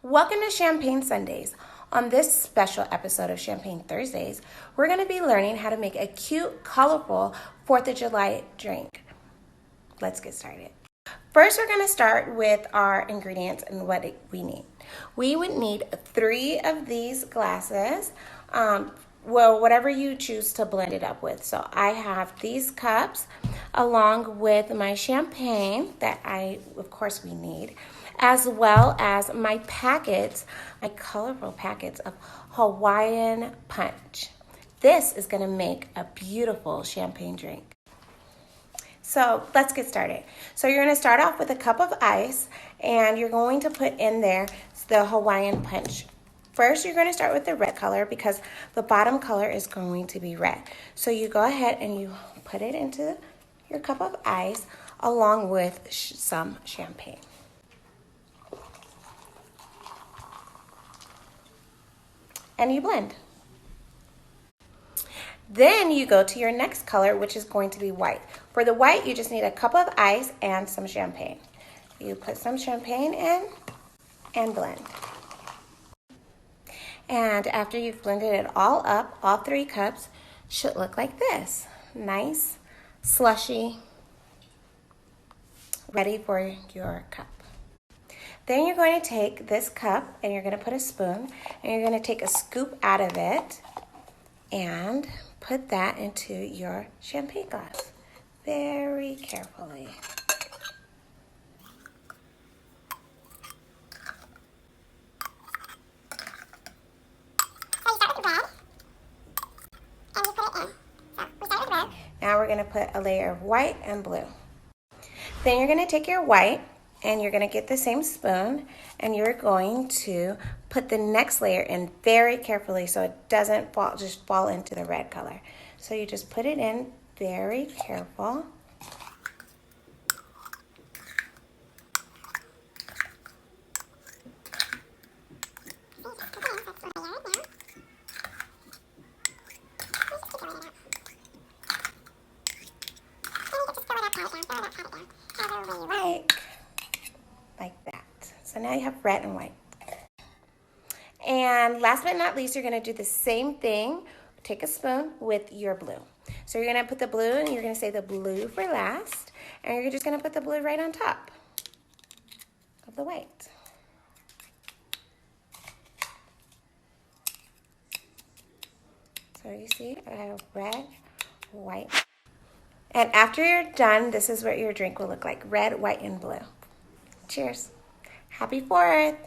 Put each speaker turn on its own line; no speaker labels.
Welcome to Champagne Sundays. On this special episode of Champagne Thursdays, we're going to be learning how to make a cute, colorful 4th of July drink. Let's get started. First, we're going to start with our ingredients and what we need. We would need 3 of these glasses, whatever you choose to blend it up with. So I have these cups along with my champagne that of course we need, as well as my packets, my colorful packets of Hawaiian Punch. This is going to make a beautiful champagne drink. So let's get started. So you're going to start off with a cup of ice, and you're going to put in there the Hawaiian Punch. First, you're going to start with the red color because the bottom color is going to be red. So you go ahead and you put it into your cup of ice along with some champagne. And you blend. Then you go to your next color, which is going to be white. For the white, you just need a cup of ice and some champagne. You put some champagne in and blend. And after you've blended it all up, all 3 cups should look like this. Nice, slushy, ready for your cup. Then you're going to take this cup and you're going to put a spoon and you're going to take a scoop out of it and put that into your champagne glass very carefully. Now we're going to put a layer of white and blue. Then you're going to take your white and you're going to get the same spoon and you're going to put the next layer in very carefully so it doesn't fall into the red color. So you just put it in very careful. Like that. So now you have red and white. And last but not least, you're going to do the same thing. Take a spoon with your blue. So you're going to put the blue and you're going to say the blue for last. And you're just going to put the blue right on top of the white. So you see, I have red, white. And after you're done, this is what your drink will look like. Red, white, and blue. Cheers. Happy 4th.